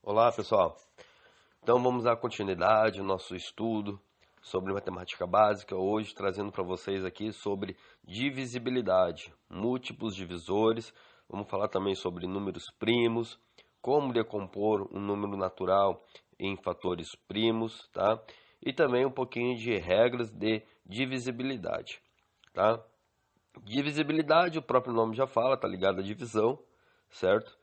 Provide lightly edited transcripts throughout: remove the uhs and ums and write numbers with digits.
Olá, pessoal. Então vamos dar continuidade ao nosso estudo sobre matemática básica, hoje trazendo para vocês aqui sobre divisibilidade, múltiplos divisores. Vamos falar também sobre números primos, como decompor um número natural em fatores primos, tá? E também um pouquinho de regras de divisibilidade, tá? Divisibilidade, o próprio nome já fala, tá ligado à divisão, certo?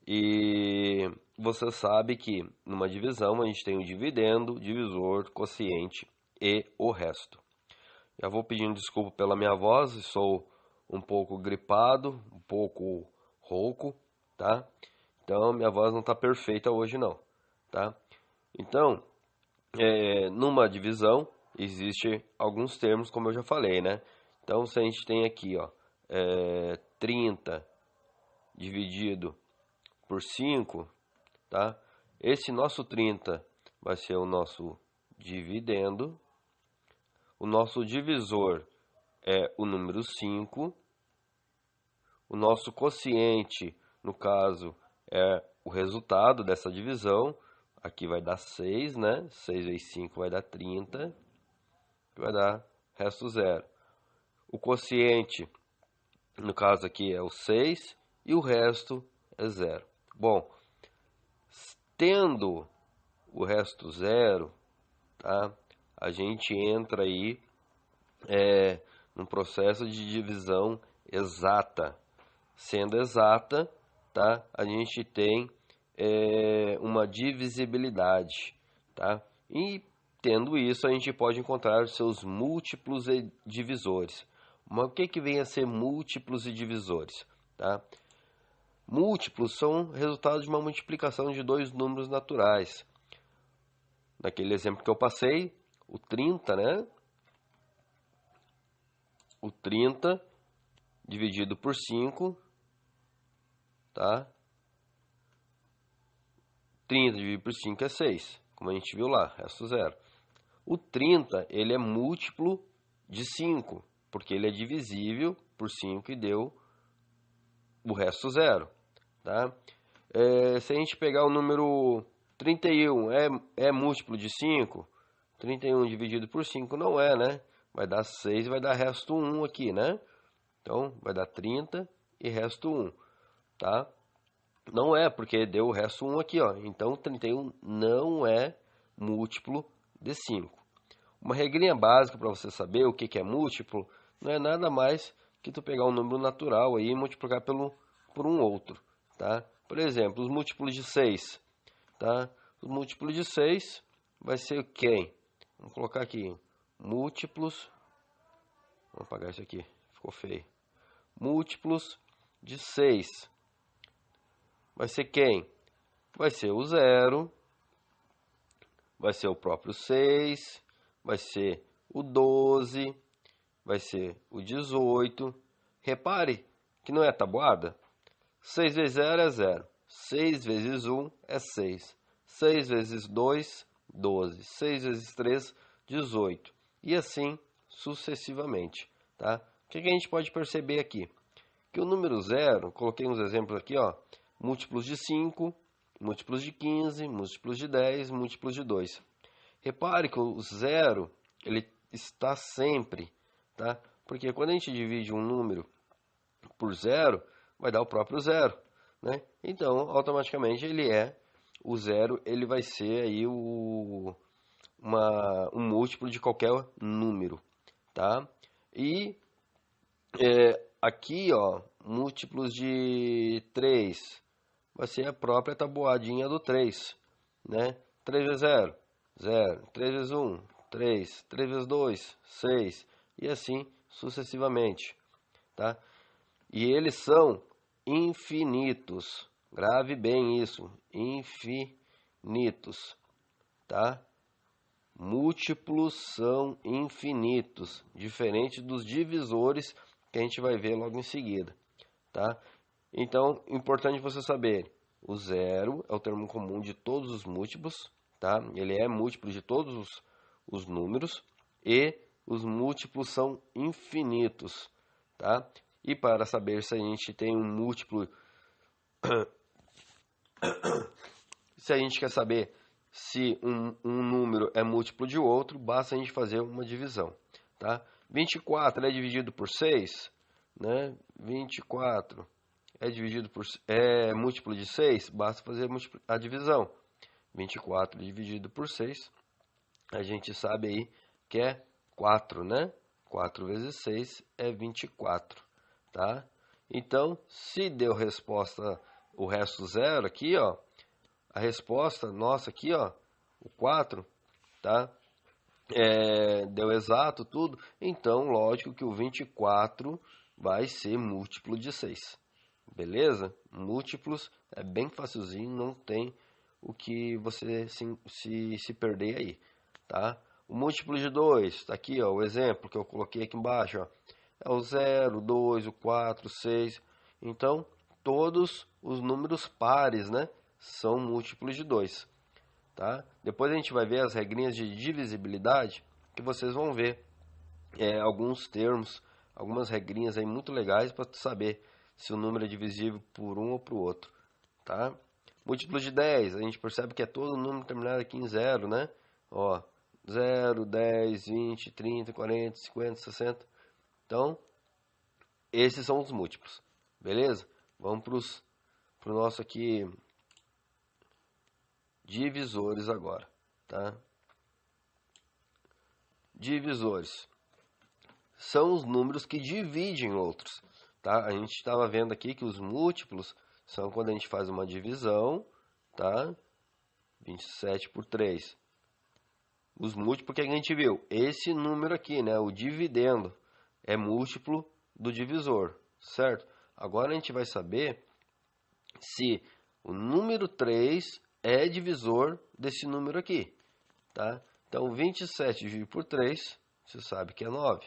E você sabe que numa divisão a gente tem o dividendo, divisor, quociente e o resto. Já vou pedindo desculpa pela minha voz, sou um pouco gripado, um pouco rouco, tá? Então minha voz não está perfeita hoje não, tá? Então, numa divisão existe alguns termos, como eu já falei, né? Então se a gente tem aqui, ó, 30 dividido por 5, tá? Esse nosso 30 vai ser o nosso dividendo. O nosso divisor é o número 5. O nosso quociente, no caso, é o resultado dessa divisão. Aqui vai dar 6, né? 6 vezes 5 vai dar 30, que vai dar resto zero. O quociente, no caso aqui, é o 6 e o resto é zero. Bom, tendo o resto zero, tá? A gente entra aí num processo de divisão exata. Sendo exata, tá? A gente tem uma divisibilidade, tá? E tendo isso, a gente pode encontrar os seus múltiplos e divisores. Mas o que que vem a ser múltiplos e divisores, tá? Múltiplos são resultado de uma multiplicação de dois números naturais. Naquele exemplo que eu passei, o 30, né? O 30 dividido por 5, tá? 30 dividido por 5 é 6, como a gente viu lá, resto zero. O 30, ele é múltiplo de 5, porque ele é divisível por 5 e deu o resto zero, tá? Se a gente pegar o número 31, é múltiplo de 5? 31 dividido por 5 não é, né? Vai dar 6 e vai dar resto 1 aqui, né? Então, vai dar 30 e resto 1, tá? Não é, porque deu o resto 1 aqui, ó. Então, 31 não é múltiplo de 5. Uma regrinha básica para você saber o que é múltiplo não é nada mais que tu pegar um número natural aí e multiplicar por um outro, tá? Por exemplo, os múltiplos de 6, tá? Os múltiplos de 6 vai ser quem? Vamos colocar aqui, múltiplos, vamos apagar isso aqui, ficou feio. Múltiplos de 6 vai ser quem? Vai ser o 0, vai ser o próprio 6, vai ser o 12, vai ser o 18. Repare que não é tabuada. 6 vezes 0 é 0. 6 vezes 1 é 6. 6 vezes 2, 12. 6 vezes 3, 18. E assim sucessivamente, tá? O que a gente pode perceber aqui? Que o número 0, coloquei uns exemplos aqui, ó, múltiplos de 5, múltiplos de 15, múltiplos de 10, múltiplos de 2. Repare que o 0, ele está sempre, tá? Porque quando a gente divide um número por 0, vai dar o próprio 0, né? Então, automaticamente o 0, ele vai ser aí um múltiplo de qualquer número, tá? E aqui, ó, múltiplos de 3, vai ser a própria tabuadinha do 3, né? 3 vezes 0, 0. 3 vezes 1, 3. 3 vezes 2, 6. E assim sucessivamente, tá? E eles são infinitos. Grave bem isso, infinitos, tá? Múltiplos são infinitos, diferente dos divisores que a gente vai ver logo em seguida, tá? Então, importante você saber, o 0 é o termo comum de todos os múltiplos, tá? Ele é múltiplo de todos os números e os múltiplos são infinitos, tá? E para saber se a gente tem um múltiplo se a gente quer saber se um número é múltiplo de outro, basta a gente fazer uma divisão, tá? 24 é dividido por 6, né? 24 é múltiplo de 6, basta fazer a divisão. 24 dividido por 6, a gente sabe aí que é 4, né? 4 vezes 6 é 24, tá? Então, se deu resposta, o resto zero aqui, ó, a resposta nossa aqui, ó, o 4, tá? Deu exato tudo, então lógico que o 24 vai ser múltiplo de 6, beleza? Múltiplos é bem facilzinho, não tem o que você se perder aí, tá? O múltiplo de 2, tá aqui, ó, o exemplo que eu coloquei aqui embaixo, ó, é o 0, 2, o 4, 6, então todos os números pares, né, são múltiplos de 2. Tá? Depois a gente vai ver as regrinhas de divisibilidade, que vocês vão ver alguns termos, algumas regrinhas aí muito legais para saber se o número é divisível por um ou por outro. Tá? Múltiplo de 10, a gente percebe que é todo número terminado aqui em 0, né? Ó, 0, 10, 20, 30, 40, 50, 60. Então, esses são os múltiplos. Beleza? Vamos para o nosso aqui divisores agora, tá? Divisores são os números que dividem outros, tá? A gente estava vendo aqui que os múltiplos são quando a gente faz uma divisão, tá? 27 por 3. Os múltiplos que a gente viu, esse número aqui, né, o dividendo, é múltiplo do divisor, certo? Agora a gente vai saber se o número 3 é divisor desse número aqui, tá? Então, 27 dividido por 3, você sabe que é 9.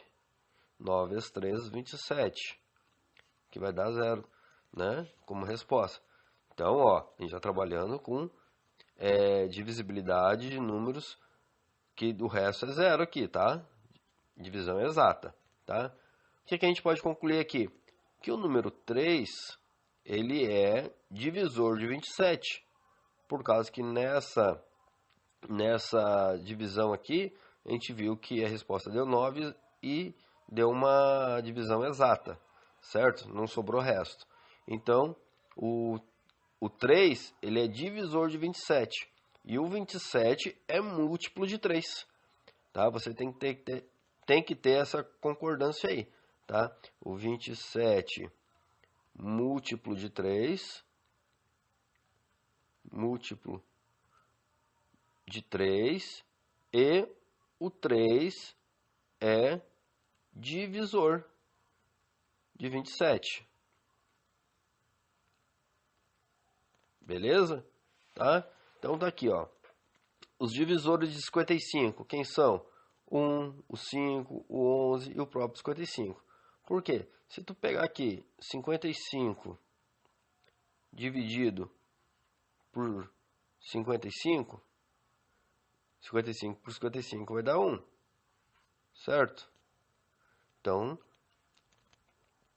9 vezes 3, 27, que vai dar 0, né? Como resposta. Então, ó, a gente está trabalhando com divisibilidade de números que o resto é 0 aqui, tá? Divisão exata, tá? O que a gente pode concluir aqui? Que o número 3, ele é divisor de 27. Por causa que nessa divisão aqui, a gente viu que a resposta deu 9 e deu uma divisão exata, certo? Não sobrou resto. Então, o 3, ele é divisor de 27. E o 27 é múltiplo de 3. Tá? Você tem que ter essa concordância aí. Tá? O 27 múltiplo de 3, múltiplo de 3, e o 3 é divisor de 27. Beleza? Tá? Então tá aqui, ó. Os divisores de 55, quem são? 1, o 5, o 11 e o próprio 55. Por quê? Se tu pegar aqui 55 dividido por 55, 55 por 55 vai dar 1, certo? Então,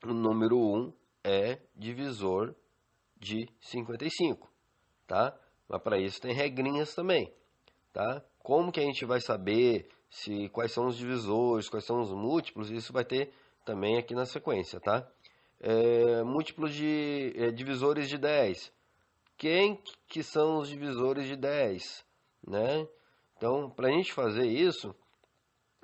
o número 1 é divisor de 55, tá? Mas para isso tem regrinhas também, tá? Como que a gente vai saber quais são os divisores, quais são os múltiplos? Isso vai ter também aqui na sequência, tá? Múltiplos de divisores de 10. Quem que são os divisores de 10, né? Então, para a gente fazer isso,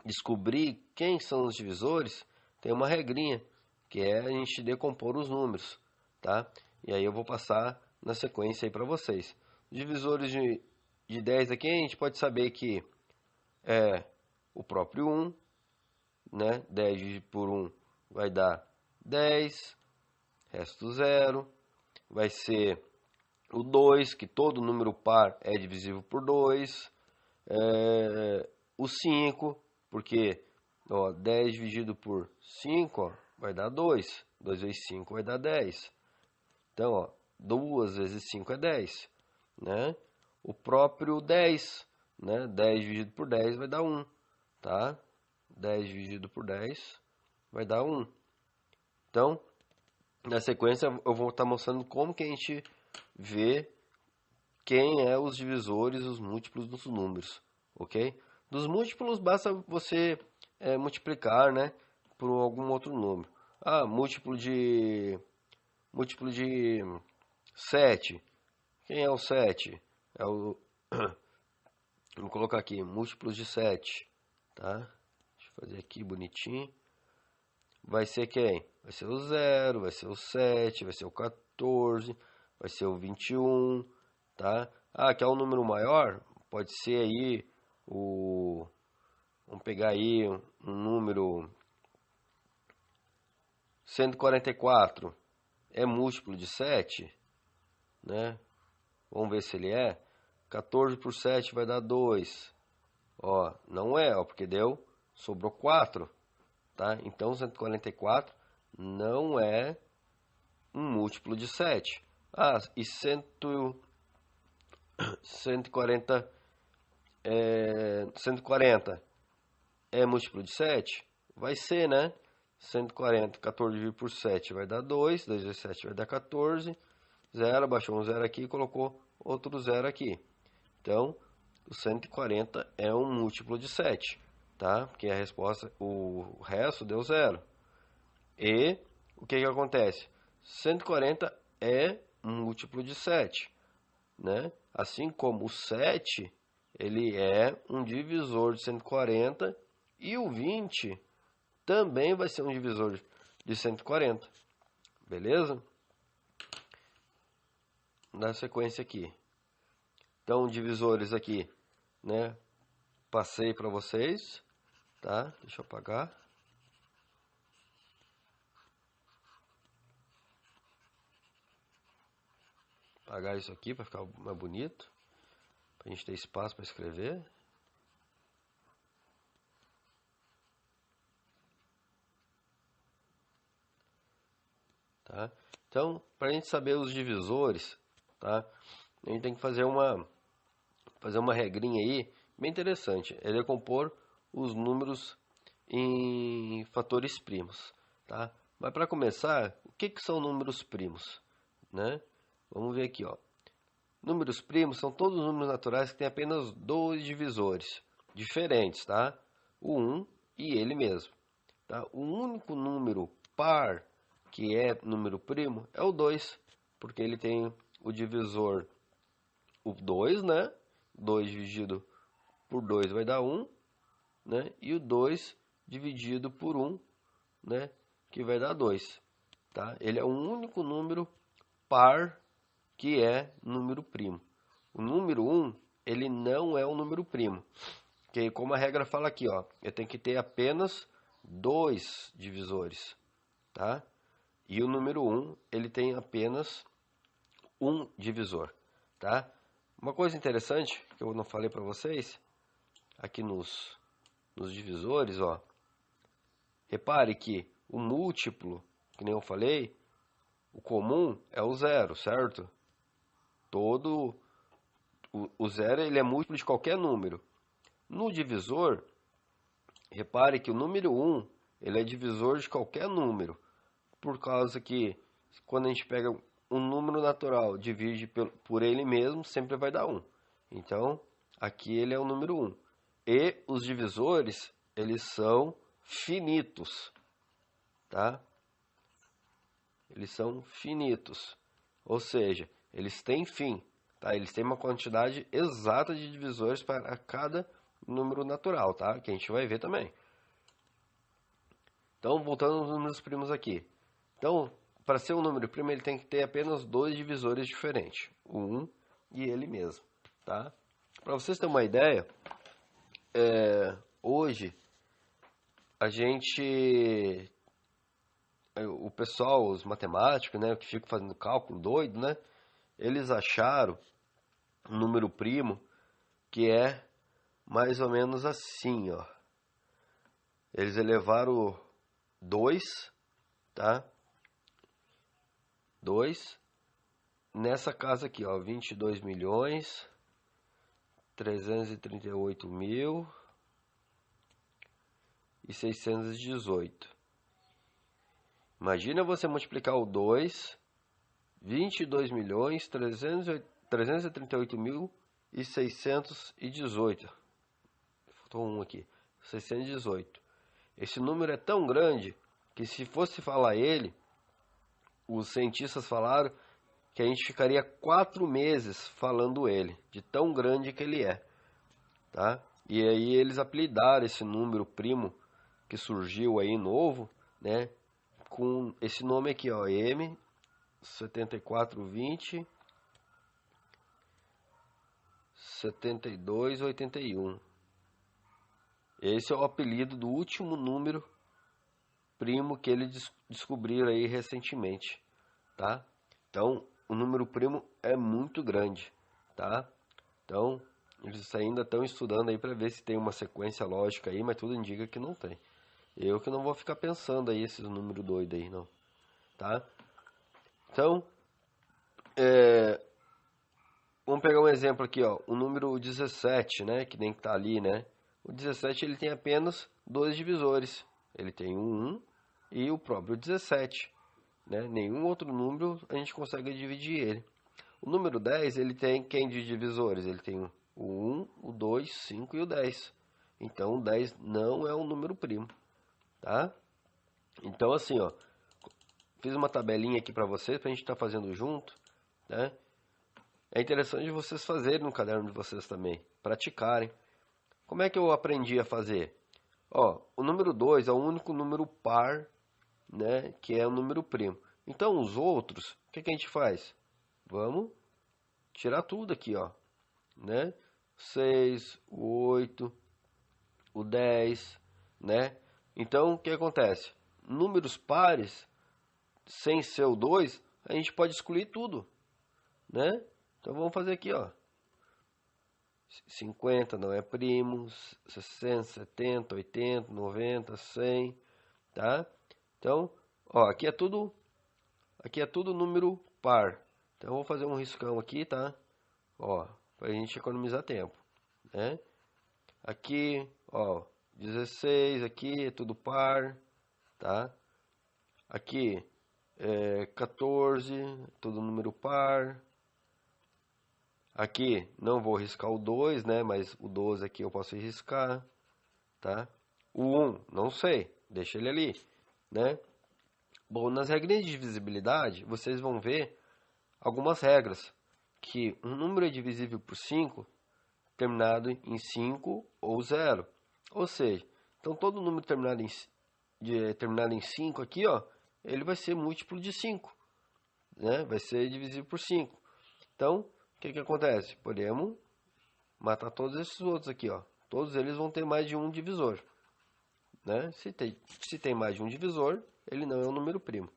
descobrir quem são os divisores, tem uma regrinha, que é a gente decompor os números, tá? E aí eu vou passar na sequência aí para vocês. Divisores de 10 aqui, a gente pode saber que é o próprio 1, né? 10 dividido por 1 vai dar 10, resto 0. Vai ser o 2, que todo número par é divisível por 2. O 5, porque ó, 10 dividido por 5 ó, vai dar 2. 2 vezes 5 vai dar 10. Então, ó, 2 vezes 5 é 10. Né? O próprio 10, né? 10 dividido por 10 vai dar 1. Tá? 10 dividido por 10 vai dar 1. Então, na sequência eu vou estar mostrando como que a gente vê quem é os divisores, os múltiplos dos números, ok? Dos múltiplos basta você multiplicar, né, por algum outro número. Ah, múltiplo de 7. Quem é o 7? É o vou colocar aqui, múltiplos de 7, tá? Deixa eu fazer aqui bonitinho. Vai ser quem? Vai ser o 0, vai ser o 7, vai ser o 14, vai ser o 21, tá? Ah, quer um número maior? Pode ser aí o... Vamos pegar aí um número 144. É múltiplo de 7, né? Vamos ver se ele é. 14 por 7 vai dar 2. Ó, não é, ó, porque sobrou 4, tá? Então 144 não é um múltiplo de 7. Ah, e 140 é múltiplo de 7? Vai ser, né? 140, 14 por 7 vai dar 2, 2 vezes 7 vai dar 14, 0, baixou um 0 aqui e colocou outro 0 aqui. Então, o 140 é um múltiplo de 7, tá? Porque a resposta, o resto deu 0. E o que acontece? 140 é um múltiplo de 7, né? Assim como o 7, ele é um divisor de 140 e o 20 também vai ser um divisor de 140. Beleza? Na sequência aqui. Então, divisores aqui, né? Passei para vocês, tá? Deixa eu apagar. Apagar isso aqui para ficar mais bonito, para a gente ter espaço para escrever. Tá? Então, para a gente saber os divisores, tá? A gente tem que fazer uma regrinha aí bem interessante. É decompor os números em fatores primos, tá? Mas para começar, o que são números primos, né? Vamos ver aqui, ó. Números primos são todos os números naturais que têm apenas dois divisores diferentes, tá? O 1 e ele mesmo, tá? O único número par que é número primo é o 2, porque ele tem o divisor o 2, né? 2 dividido por 2 vai dar 1, né? E o 2 dividido por 1, né? Que vai dar 2, tá? Ele é o único número par que é número primo. O número 1, ele não é um número primo. Que como a regra fala aqui, ó, eu tenho que ter apenas 2 divisores, tá? E o número 1, ele tem apenas um divisor, tá? Uma coisa interessante que eu não falei para vocês, aqui nos divisores, ó, repare que o múltiplo, que nem eu falei, o comum é o 0, certo? Todo o 0 ele é múltiplo de qualquer número. No divisor, repare que o número 1 ele é divisor de qualquer número, por causa que quando a gente pega um número natural, divide por ele mesmo, sempre vai dar 1. Então, aqui ele é o número 1. E os divisores, eles são finitos, tá? Eles são finitos, ou seja, eles têm fim, tá? Eles têm uma quantidade exata de divisores para cada número natural, tá? Que a gente vai ver também. Então, voltando aos números primos aqui. Então, para ser um número primo, ele tem que ter apenas dois divisores diferentes, o 1 e ele mesmo, tá? Para vocês terem uma ideia, hoje o pessoal, os matemáticos, né, que ficam fazendo cálculo doido, né, eles acharam um número primo que é mais ou menos assim, ó. Eles elevaram 2, tá? 2 nessa casa aqui, ó, 22 milhões 338 mil e 618. Imagina você multiplicar o 2, 22 milhões 338.618. Faltou um aqui. 618. Esse número é tão grande que, se fosse falar ele, os cientistas falaram que a gente ficaria 4 meses falando ele, de tão grande que ele é, tá? E aí eles apelidaram esse número primo que surgiu aí novo, né, com esse nome aqui, ó, M7420 7281. Esse é o apelido do último número primo que eles descobriram aí recentemente, tá? Então, o número primo é muito grande, tá? Então, eles ainda estão estudando aí para ver se tem uma sequência lógica aí, mas tudo indica que não tem. Eu que não vou ficar pensando aí esses números doidos aí, não, tá? Então, vamos pegar um exemplo aqui, ó, o número 17, né, que nem que tá ali, né? O 17 ele tem apenas 2 divisores. Ele tem o 1 e o próprio 17, né? Nenhum outro número a gente consegue dividir ele. O número 10, ele tem quem de divisores? Ele tem o 1, o 2, 5 e o 10. Então, o 10 não é um número primo, tá? Então, assim, ó, fiz uma tabelinha aqui para vocês, para a gente estar fazendo junto, né? É interessante vocês fazerem no caderno de vocês também, praticarem. Como é que eu aprendi a fazer? Ó, o número 2 é o único número par, né, que é o número primo. Então, os outros, o que a gente faz? Vamos tirar tudo aqui, ó, né? 6, o 8, o 10, né? Então, o que acontece? Números pares, sem ser o 2, a gente pode excluir tudo, né? Então, vamos fazer aqui, ó. 50 não é primo, 60, 70, 80, 90, 100, tá? Então, ó, aqui é tudo número par. Então, eu vou fazer um riscão aqui, tá? Ó, pra gente economizar tempo, né? Aqui, ó, 16, aqui é tudo par, tá? Aqui, 14, tudo número par. Aqui não vou riscar o 2, né? Mas o 12 aqui eu posso riscar, tá? O 1, não sei, deixa ele ali, né? Bom, nas regrinhas de divisibilidade, vocês vão ver algumas regras. Que um número é divisível por 5 terminado em 5 ou 0. Ou seja, então todo número terminado em 5 aqui, ó, ele vai ser múltiplo de 5, né? Vai ser divisível por 5. Então, o que acontece? Podemos matar todos esses outros aqui, ó. Todos eles vão ter mais de um divisor, né? Se tem mais de um divisor, ele não é um número primo.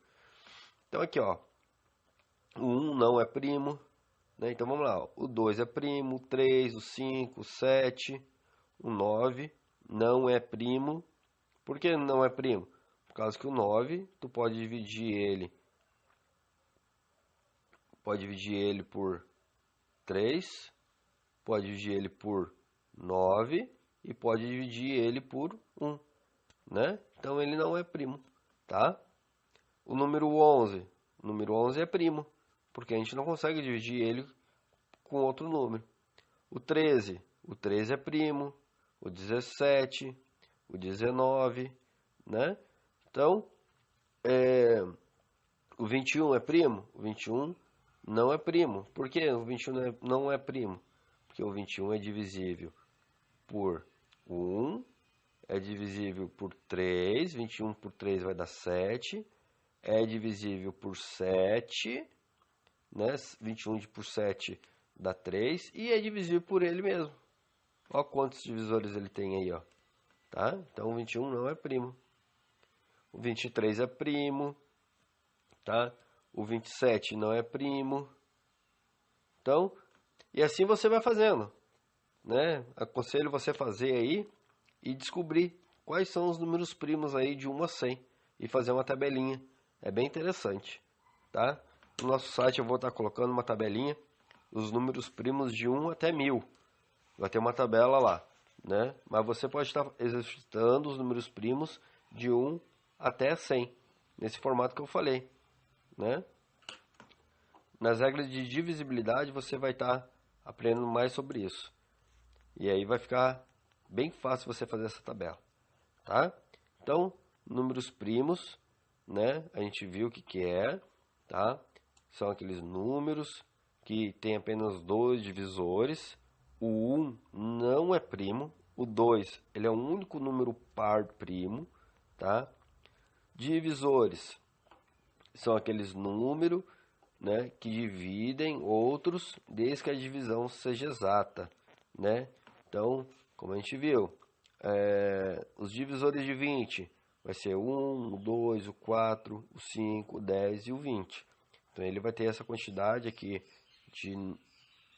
Então aqui, ó, o 1 não é primo, né? Então vamos lá, ó. O 2 é primo, o 3, o 5, o 7, o 9 não é primo. Por que não é primo? Por causa que o 9, tu pode dividir ele por 3, pode dividir ele por 9 e pode dividir ele por 1, né? Então ele não é primo, tá? O número 11 é primo, porque a gente não consegue dividir ele com outro número. O 13 é primo, o 17, o 19, né? Então, o 21 é primo? O 21 não é primo. Por que o 21 não é primo? Porque o 21 é divisível por 1, é divisível por 3, 21 por 3 vai dar 7, é divisível por 7, né? 21 por 7 dá 3, e é divisível por ele mesmo. Olha quantos divisores ele tem aí, ó. Tá? Então, o 21 não é primo. O 23 é primo, tá? O 27 não é primo. Então, e assim você vai fazendo, né? Aconselho você fazer aí e descobrir quais são os números primos aí de 1 a 100 e fazer uma tabelinha. É bem interessante, tá? No nosso site eu vou estar colocando uma tabelinha dos números primos de 1 até 1000. Vai ter uma tabela lá, né? Mas você pode estar exercitando os números primos de 1 até 100, nesse formato que eu falei, né? nas regras de divisibilidade você vai estar aprendendo mais sobre isso. E aí vai ficar bem fácil você fazer essa tabela, tá? Então, números primos, né? A gente viu o que é, tá? São aqueles números que tem apenas 2 divisores. O 1 não é primo. O 2, ele é o único número par primo, tá? Divisores são aqueles números, né, que dividem outros, desde que a divisão seja exata, né? Então, como a gente viu, os divisores de 20 vai ser o 1, o 2, o 4, o 5, o 10 e o 20. Então, ele vai ter essa quantidade aqui de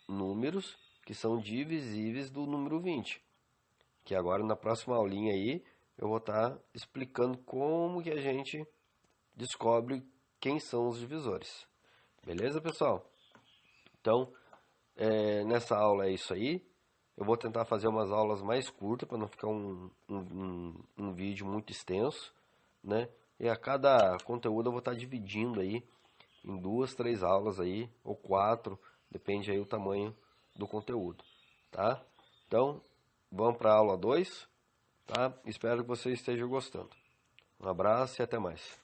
números que são divisíveis do número 20. Que agora, na próxima aulinha aí, eu vou estar explicando como que a gente descobre quem são os divisores. Beleza, pessoal? Então, nessa aula é isso aí. Eu vou tentar fazer umas aulas mais curtas para não ficar um vídeo muito extenso, né? E a cada conteúdo eu vou estar dividindo aí em 2, 3 aulas aí, ou 4, depende aí o tamanho do conteúdo, tá? Então, vamos para a aula 2, tá? Espero que vocês estejam gostando. Um abraço e até mais.